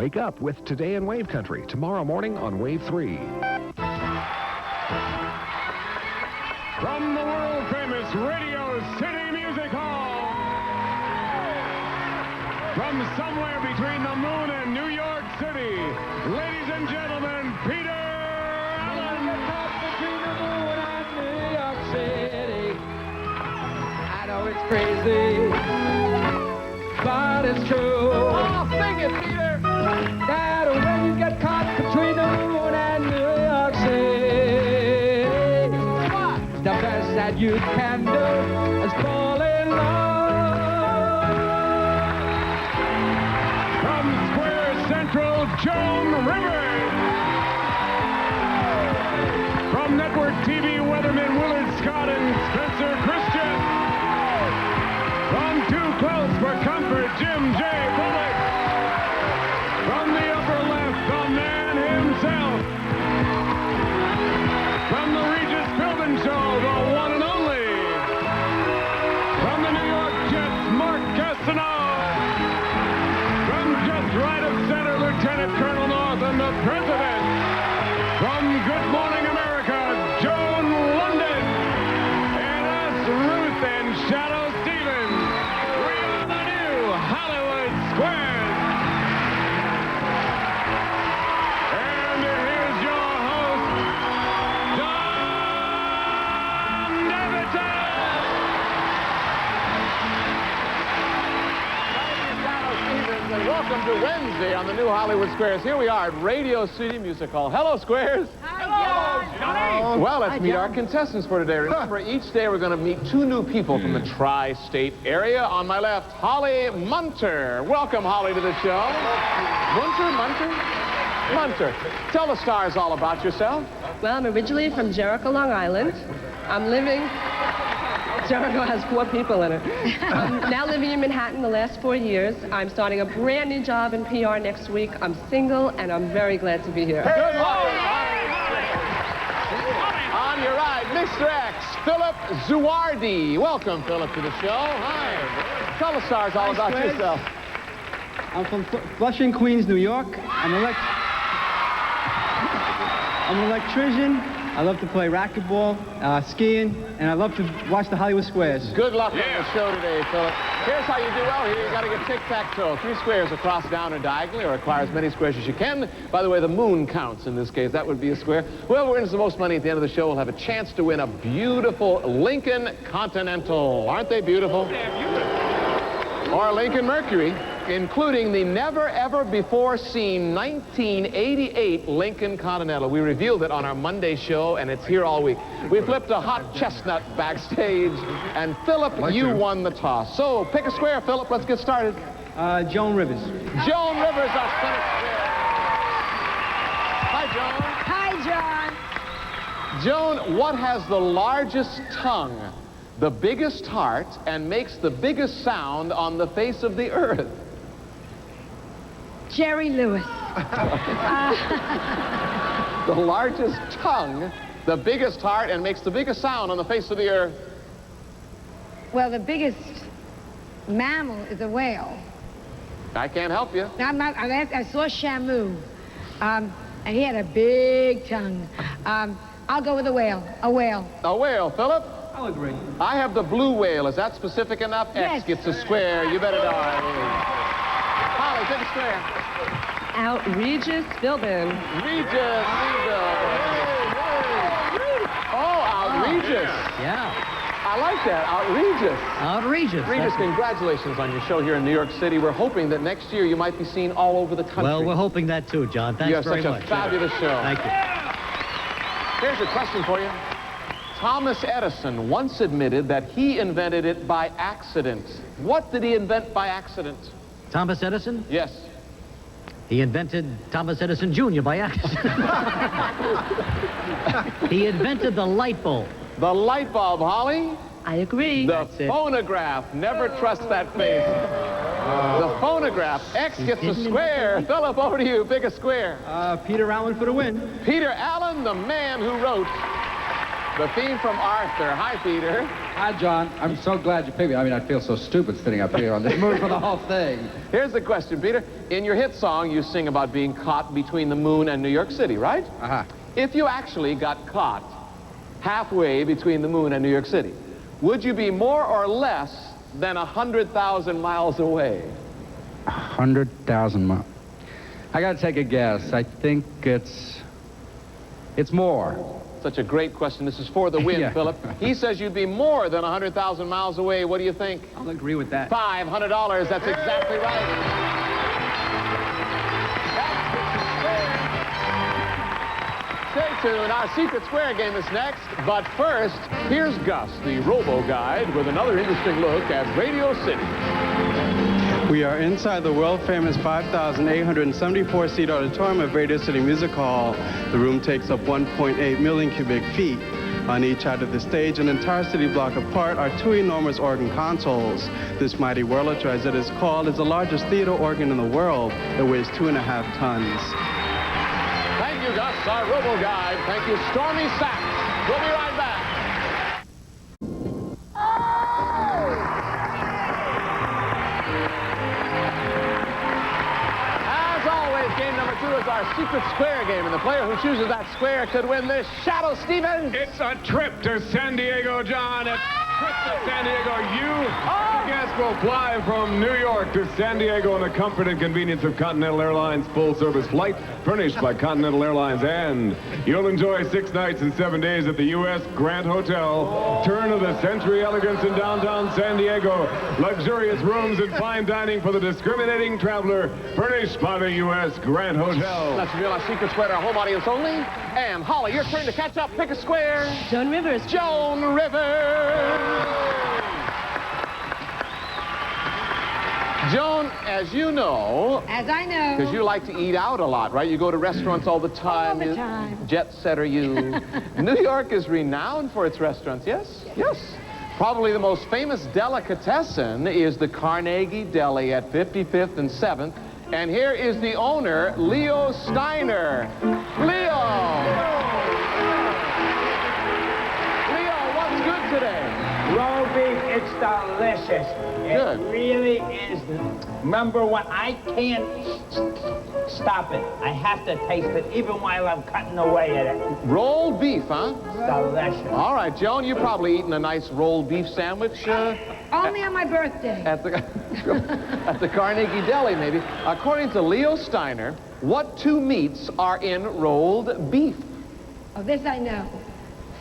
Wake up with Today in Wave Country tomorrow morning on Wave 3. From the world-famous Radio City Music Hall, from somewhere between the moon and New York City, ladies and gentlemen, Peter Allen. Between the moon and New York City. I know it's crazy, but it's true. Oh, sing it, Peter. That when you get caught between the moon and New York City, the best that you can do is fall in love. From Square Central, Joan Rivers. From Network TV weathermen Willard Scott and Spencer Christian. From Too Close for Comfort, Jim J. Bullock. From the upper left, the man himself. From the Regis Philbin Show, the one and only. From the New York Jets, Mark Gastenaeu. From just right of center, Lieutenant Colonel North and the President. From Good Morning America, Joan, Lunden. And us, Ruth and Shadoe. We are the new Hollywood Squares. And here's your host, Don Davidson. And welcome to Wednesday on the new Hollywood Squares. Here we are at Radio City Music Hall. Hello, Squares. Hello, Johnny. Well, let's meet our contestants for today. Remember, each day we're going to meet two new people from the tri-state area. On my left, Holly Munter. Welcome, Holly, to the show. Munter. Tell the stars all about yourself. Well, I'm originally from Jericho, Long Island. I'm living... Jericho has 4 people in it. I'm now living in Manhattan the last 4 years. I'm starting a brand new job in PR next week. I'm single, and I'm very glad to be here. Good luck. On your right, Mr. X, Philip Zuardi. Welcome, Philip, to the show. Hi. Tell the stars all about yourself. I'm from Flushing, Queens, New York. I'm an electrician. I love to play racquetball, skiing, and I love to watch the Hollywood Squares. Good luck on the show today, Philip. Here's how you do well here. You got to get tic-tac-toe. 3 squares across, down, or diagonally, or acquire as many squares as you can. By the way, the moon counts in this case. That would be a square. Whoever wins the most money at the end of the show will have a chance to win a beautiful Lincoln Continental. Aren't they beautiful? They're beautiful. Or a Lincoln Mercury, including the never-ever-before-seen 1988 Lincoln Continental. We revealed it on our Monday show, and it's here all week. We flipped a hot chestnut backstage, and Philip, you won the toss. So pick a square, Philip. Let's get started. Joan Rivers. Joan Rivers, our center square. Hi, Joan. Hi, John. Joan, what has the largest tongue, the biggest heart, and makes the biggest sound on the face of the earth? Jerry Lewis. The largest tongue, the biggest heart, and makes the biggest sound on the face of the earth. Well, the biggest mammal is a whale. I can't help you. I saw Shamu, and he had a big tongue. I'll go with a whale. A whale. A whale, Philip? I'll agree. I have the blue whale. Is that specific enough? Yes. X gets a square. You better die. Holly, take a square. Outrageous Philbin. Regis. Oh, outrageous. Yeah. I like that. Outrageous. Outrageous. Regis, congratulations on your show here in New York City. We're hoping that next year you might be seen all over the country. Well, we're hoping that too, John. Thanks you have very such much. a fabulous show. Thank you. Here's a question for you. Thomas Edison once admitted that he invented it by accident. What did he invent by accident? Thomas Edison? Yes. He invented Thomas Edison Jr. by accident. He invented the light bulb. The light bulb, Holly. I agree. The phonograph. Never trust that face. The phonograph. X gets a square. Philip, over to you. Pick a square. Peter Allen for the win. Peter Allen, the man who wrote the theme from Arthur. Hi, Peter. Hi, John. I'm so glad you picked me. I mean, I feel so stupid sitting up here on this moon for the whole thing. Here's the question, Peter. In your hit song, you sing about being caught between the moon and New York City, right? Uh-huh. If you actually got caught halfway between the moon and New York City, would you be more or less than 100,000 miles away? 100,000 miles. I gotta take a guess. I think it's more. Such a great question. This is for the win, Yeah. Philip. He says you'd be more than 100,000 miles away. What do you think? I'll agree with that. $500. That's exactly right. Stay tuned. Our Secret Square game is next. But first, here's Gus, the robo-guide, with another interesting look at Radio City. We are inside the world-famous 5,874-seat auditorium of Radio City Music Hall. The room takes up 1.8 million cubic feet. On each side of the stage, an entire city block apart, are two enormous organ consoles. This mighty Willard, as it is called, is the largest theater organ in the world. It weighs 2.5 tons. Thank you, Gus, our robo-guide. Thank you, Stormy Sachs. We'll be right back. Game number 2 is our Secret Square game, and the player who chooses that square could win this. Shadoe Stevens! It's a trip to San Diego, John. A trip to San Diego. You, the guest, will fly from New York to San Diego in the comfort and convenience of Continental Airlines full-service flight furnished by Continental Airlines, and you'll enjoy 6 nights and 7 days at the U.S. Grand Hotel. Turn of the century elegance in downtown San Diego. Luxurious rooms and fine dining for the discriminating traveler, furnished by the U.S. Grand Hotel. Let's reveal our Secret Square to our home audience only. And Holly, your turn to catch up. Pick a square. Joan Rivers. Joan Rivers. Joan, as you know, As I know. because you like to eat out a lot, right? You go to restaurants all the time. All the You- time. Jet setter you. New York is renowned for its restaurants, yes? Yes. Probably the most famous delicatessen is the Carnegie Deli at 55th and 7th. And here is the owner, Leo Steiner. Leo! Leo, what's good today? Roll beef, it's delicious. Good. It really is number one. I can't stop it. I have to taste it even while I'm cutting away at it. Rolled beef, huh? It's delicious. All right, Joan, you've probably eaten a nice rolled beef sandwich Only on my birthday. at the at the Carnegie Deli, maybe. According to Leo Steiner, what 2 meats are in rolled beef? Oh, this I know.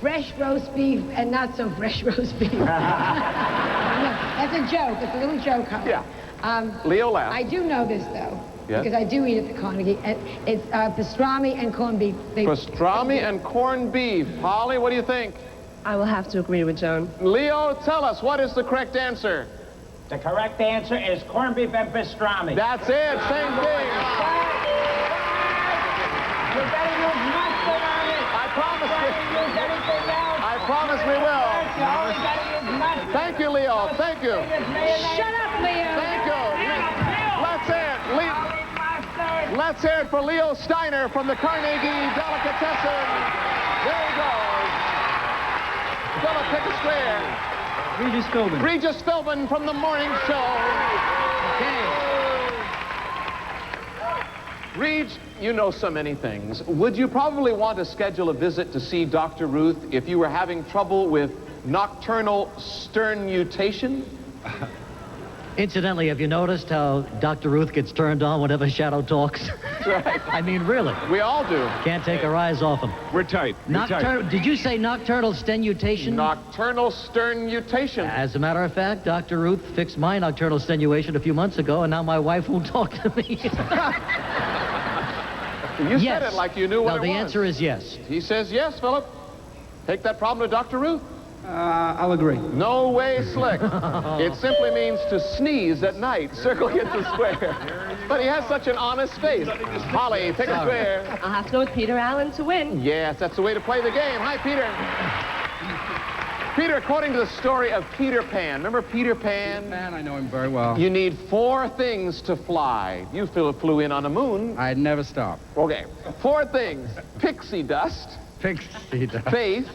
Fresh roast beef and not so fresh roast beef. No, that's a joke. It's a little joke, huh? Yeah. Leo laughs. I do know this, though. Yes? Because I do eat at the Carnegie. And it's pastrami and corned beef. Pastrami and corned beef. Holly, what do you think? I will have to agree with Joan. Leo, tell us, what is the correct answer? The correct answer is corned beef and pastrami. That's it, same thing. You better use mustard on it. I promise Better you. use anything else. I promise we will. You always gotta use mustard. Thank you, Leo. Thank you. It's mayonnaise. Shut up, Leo. Thank you. Let's hear it. Mustard. Let's hear it for Leo Steiner from the Carnegie Delicatessen. There he goes. Philip, pick a square. Regis Philbin. Regis Philbin from the morning show. Reg, you know so many things. Would you probably want to schedule a visit to see Dr. Ruth if you were having trouble with nocturnal sternutation? Incidentally, have you noticed how Dr. Ruth gets turned on whenever Shadoe talks? Right. I mean, really. We all do. Can't take our eyes off him. We're tight. We're tight. Did you say nocturnal stentation? Nocturnal sternutation. As a matter of fact, Dr. Ruth fixed my nocturnal stennuation a few months ago, and now my wife won't talk to me. You Yes. said it like you knew what No, it the was. answer is yes. He says yes, Philip. Take that problem to Dr. Ruth. I'll agree. No way, Slick. It simply means to sneeze at night. Circle gets a square. But he has such an honest face. Holly, pick a square. I'll have to go with Peter Allen to win. Yes, that's the way to play the game. Hi, Peter. Peter, according to the story of Peter Pan, remember Peter Pan? Man, I know him very well. You need 4 things to fly. You flew in on a moon. I'd never stop. Okay. 4 things. Pixie dust, Pixie dust. faith,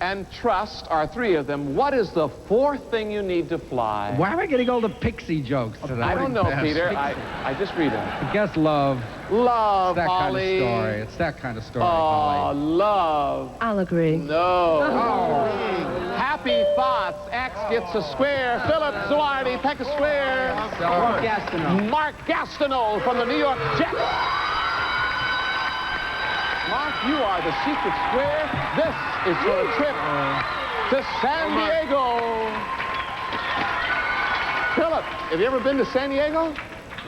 and trust are three of them. What is the fourth thing you need to fly? Why am I getting all the pixie jokes today? I don't know, Peter. I just read them. I guess love. Love, It's that Holly. kind of story. It's that kind of story, Oh, Holly. love. I'll agree. No. Happy thoughts. X gets a square. Philip Zuardi, peck a square. Mark Gastenaeu. Mark Gastenaeu from the New York Jets. Mark, you are the secret square. This is your trip to San Diego. Philip, have you ever been to San Diego?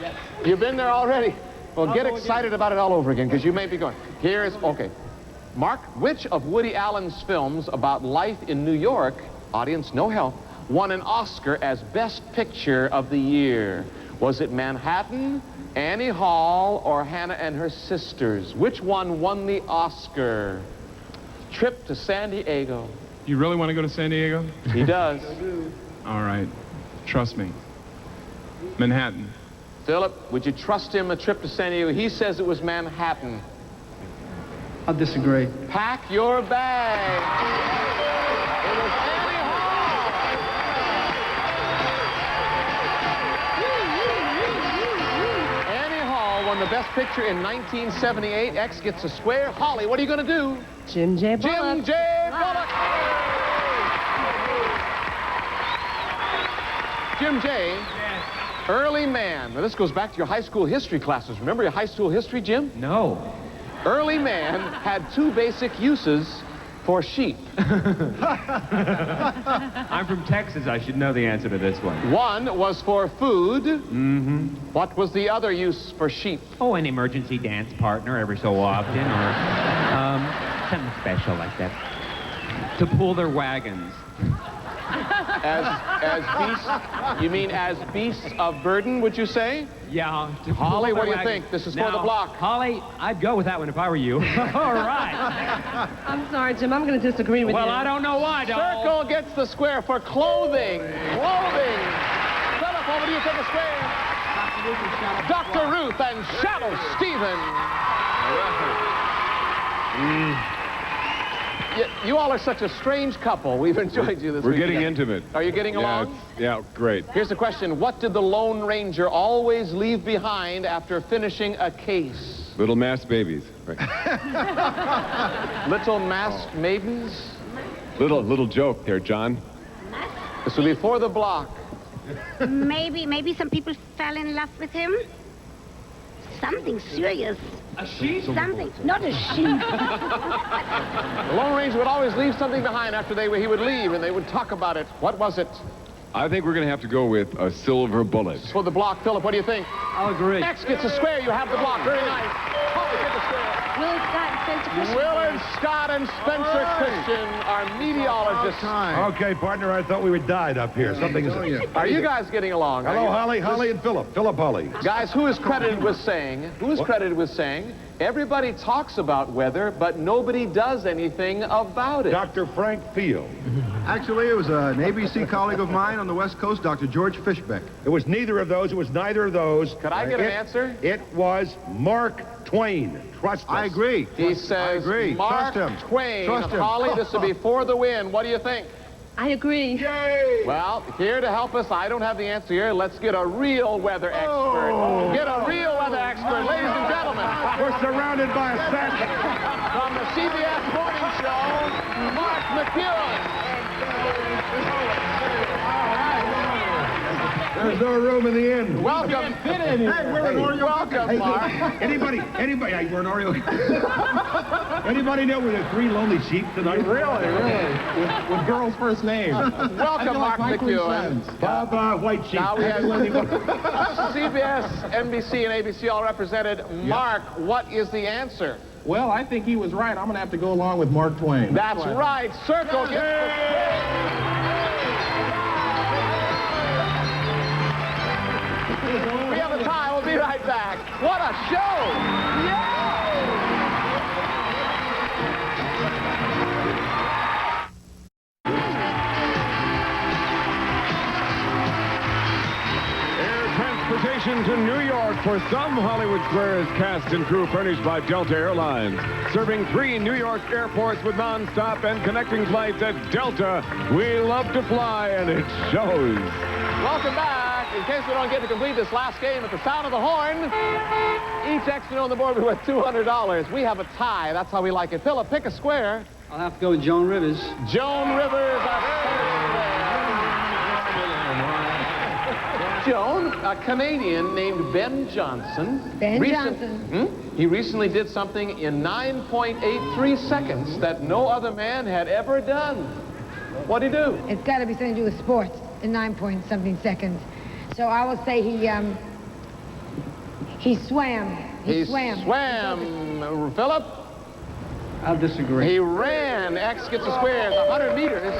Yes. You've been there already? Well, get excited about it all over again, because you may be going. Here's, okay. Mark, which of Woody Allen's films about life in New York, audience, no help, won an Oscar as Best Picture of the Year? Was it Manhattan, Annie Hall, or Hannah and Her Sisters? Which one won the Oscar? Trip to San Diego. You really want to go to San Diego? He does. All right. Trust me. Manhattan. Philip, would you trust him a trip to San Diego? He says it was Manhattan. I'll disagree. Pack your bag. It was Annie Hall. Annie Hall won the Best Picture in 1978. X gets a square. Holly, what are you going to do? Jim J. Bullock. Jim J. Bullock. Jim J. Early man. Now, this goes back to your high school history classes. Remember your high school history, Jim? No. Early man had two basic uses for sheep. I'm from Texas. I should know the answer to this one. One was for food. Mm-hmm. What was the other use for sheep? Oh, an emergency dance partner every so often, or something special like that. To pull their wagons. As beasts? You mean as beasts of burden, would you say? Yeah. Holly, what do you think? This is for the block. Holly, I'd go with that one if I were you. All right. I'm sorry, Jim. I'm going to disagree with you. Well, I don't know why, doll. Circle gets the square for clothing. Clothing. Philip, over to you, take a square. Dr. Ruth and Shadoe Stephen. You all are such a strange couple. We've enjoyed you this week. We're getting intimate. Are you getting along? Yeah, great. Here's the question. What did the Lone Ranger always leave behind after finishing a case? Little masked babies. Right. Little masked maidens? Little joke there, John. This will be for the block. Maybe some people fell in love with him. Something serious. A sheep? Something, not a sheep. The Lone Ranger would always leave something behind after he would leave, and they would talk about it. What was it? I think we're going to have to go with a silver bullet. For the block, Philip, what do you think? I'll agree. X gets a square. You have the block. Very nice. Holly, get the square. Willard Scott and Spencer Christian. Willard Scott and Spencer Christian are meteorologists. Okay, partner, I thought we were died up here. Something is... Are you guys getting along? Hello, Holly and Philip. Philip Holly. Guys, who is credited with saying, everybody talks about weather, but nobody does anything about it? Dr. Frank Field. Actually, it was an ABC colleague of mine on the West Coast, Dr. George Fishbeck. It was neither of those. It was neither of those. Could I get an answer? It was Mark Twain. Trust us. I agree. He says Mark Trust him. Twain. Trust him. Holly, this will be for the win. What do you think? I agree. Yay! Well, here to help us, I don't have the answer here. Let's get a real weather expert. Get a real weather expert, ladies and gentlemen. We're surrounded by assassins. From the CBS Morning Show, Mark McEwen. There's no room in the inn. Welcome. Hey, we're an Oreo. Welcome, Mark. Anybody, hey, we're an Oreo. Anybody know where the three lonely sheep tonight? Really? With girls' first names. Welcome, Mark McEwen. Bob White Sheep. Now we have CBS, NBC, and ABC all represented. Mark, what is the answer? Well, I think he was right. I'm going to have to go along with Mark Twain. That's right. Circle gets the We have a tie. We'll be right back. What a show! Air transportation Mission to New York for some Hollywood Squares cast and crew furnished by Delta Airlines. Serving 3 New York airports with non-stop and connecting flights at Delta. We love to fly, and it shows. Welcome back. In case we don't get to complete this last game at the sound of the horn, each extra on the board will be worth $200. We have a tie. That's how we like it. Philip, pick a square. I'll have to go with Joan Rivers. Joan Rivers, our first square. Joan, a Canadian named Ben Johnson. Johnson. He recently did something in 9.83 seconds that no other man had ever done. What'd he do? It's got to be something to do with sports in 9-point-something seconds. So I will say he swam. He swam. Philip? I'll disagree. He ran. X gets the squares, 100 meters.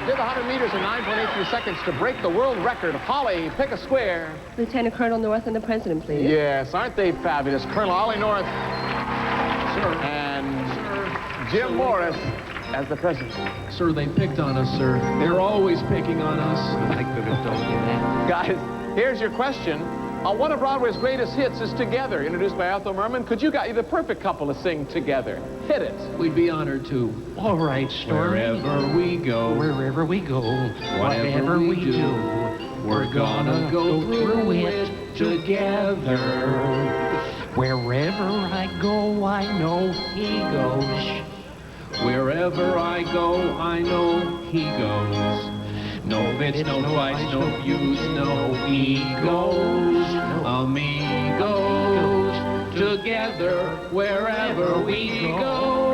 Did the 100 meters in 9.83 seconds to break the world record. Holly, pick a square. Lieutenant Colonel North and the President, please. Yes, aren't they fabulous? Colonel Holly North. Sir. And Jim Morris as the President. Sir, they picked on us, sir. They're always picking on us. I could have told you that. Guys, here's your question. One of Broadway's greatest hits is Together, introduced by Ethel Merman. Could you got the perfect couple to sing together? Hit it. We'd be honored to. All right, Stormy. Wherever we go, wherever whatever we do, we're gonna go through it together. Wherever I go, I know he goes. Wherever I go, I know he goes. No bits, no twice, no views, no egos, amigos, together wherever we go.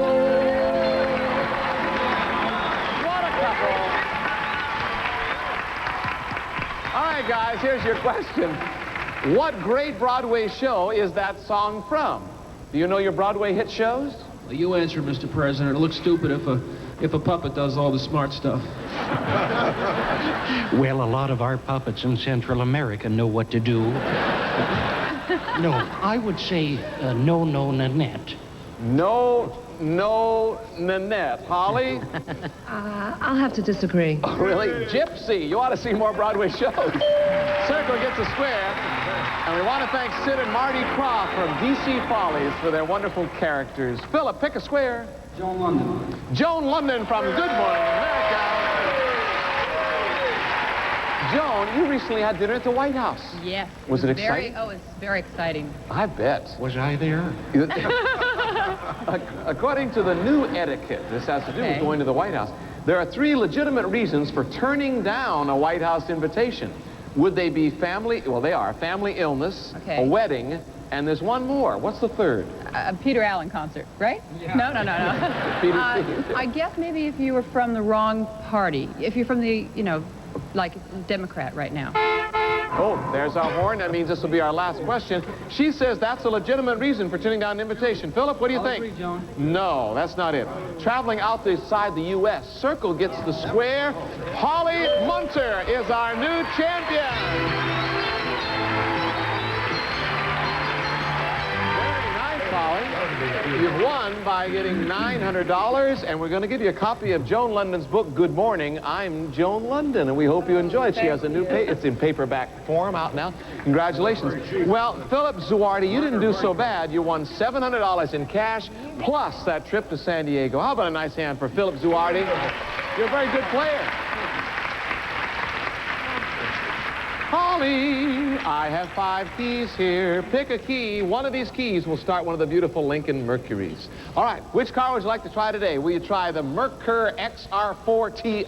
What a couple. All right, guys, here's your question. What great Broadway show is that song from? Do you know your Broadway hit shows? Well, you answer, Mr. President. It looks stupid if a puppet does all the smart stuff. Well, a lot of our puppets in Central America know what to do. No, I would say no, Nanette. No, Nanette. Holly? I'll have to disagree. Oh, really? Gypsy. You ought to see more Broadway shows. Circle gets a square. And we want to thank Sid and Marty Croft from DC Follies for their wonderful characters. Philip, pick a square. Joan Lunden. Joan Lunden from Good Morning America. Joan, you recently had dinner at the White House. Yes. Was it exciting? It's very exciting. I bet. Was I there? According to the new etiquette, this has to do with going to the White House. There are 3 legitimate reasons for turning down a White House invitation. Would they be family? Well, they are. Family illness, a wedding, and there's one more. What's the third? A Peter Allen concert, right? Yeah. No. I guess maybe if you were from the wrong party. If you're from the, like Democrat right now. Oh, there's our horn. That means this will be our last question. She says that's a legitimate reason for turning down an invitation. Philip, what do you think? Agree, Joan. No, that's not it. Traveling outside the U.S., Circle gets the square. Holly Munter is our new champion. Very nice, Holly. You've won by getting $900, and we're going to give you a copy of Joan Lunden's book, Good Morning, I'm Joan Lunden, and we hope you enjoy it. She has a new it's in paperback form out now. Congratulations. Well, Philip Zuardi, you didn't do so bad. You won $700 in cash, plus that trip to San Diego. How about a nice hand for Philip Zuardi? You're a very good player. Holly, I have 5 keys here. Pick a key. One of these keys will start one of the beautiful Lincoln Mercuries. All right, which car would you like to try today? Will you try the Mercur XR4 Ti?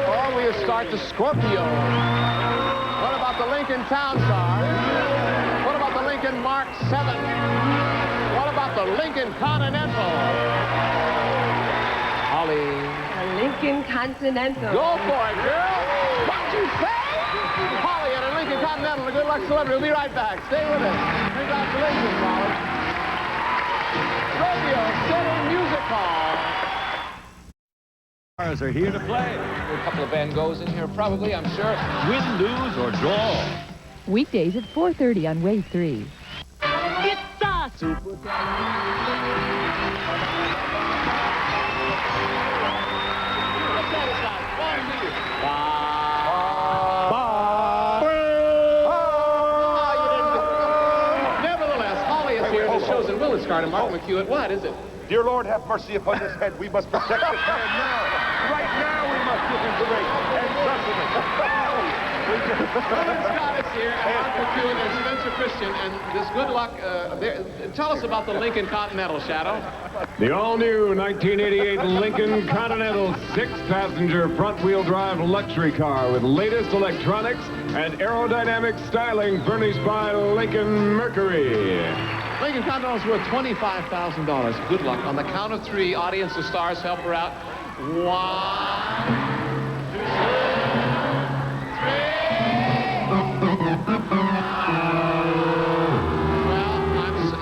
Or will you start the Scorpio? What about the Lincoln Town Car? What about the Lincoln Mark 7? What about the Lincoln Continental? Holly. Lincoln Continental. Go for it, girl. What'd you say? Holly at a Lincoln Continental, a good luck celebrity. We'll be right back. Stay with us. Congratulations, Holly. Radio City Music Hall. Stars are here to play. A couple of Van Goghs in here, probably, I'm sure. Win, lose, or draw. Weekdays at 4:30 on Wave 3. It's a super. Bye. business card of Mark McHugh. What is it? Dear Lord, have mercy upon this head. We must protect this man now. Right now, we must give him the race and sustenance. Willard Scott is here, and Mark McHugh and Spencer Christian, and this good luck. Tell us about the Lincoln Continental, Shadoe. The all-new 1988 Lincoln Continental 6-passenger front-wheel drive luxury car with latest electronics and aerodynamic styling furnished by Lincoln Mercury. Lincoln Continental is worth $25,000. Good luck. On the count of three, audience of stars, help her out. 1, 2, 3.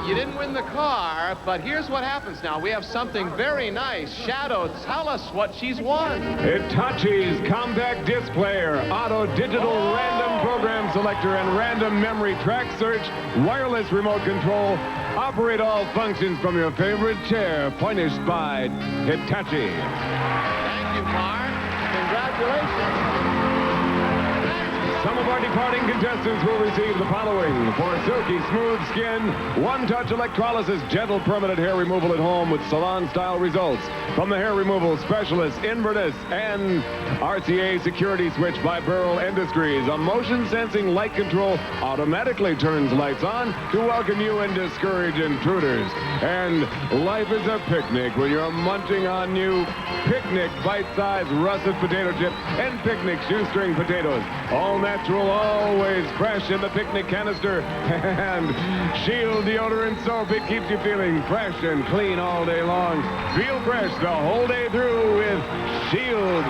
You didn't win the car, but here's what happens now. We have something very nice. Shadoe, tell us what she's won. Hitachi's compact disc player, auto digital random program selector, and random memory track search, wireless remote control, operate all functions from your favorite chair, furnished by Hitachi. Thank you, Mark. Congratulations. Some of our departing contestants will receive the following: for silky smooth skin, one-touch electrolysis, gentle permanent hair removal at home with salon-style results from the hair removal specialist Inverness, and RCA security switch by Burl Industries. A motion-sensing light control automatically turns lights on to welcome you and discourage intruders. And life is a picnic when you're munching on new Picnic bite-sized russet potato chips and Picnic shoestring potatoes. All natural, always fresh in the Picnic canister. And Shield deodorant soap. It keeps you feeling fresh and clean all day long. Feel fresh the whole day through with Shield.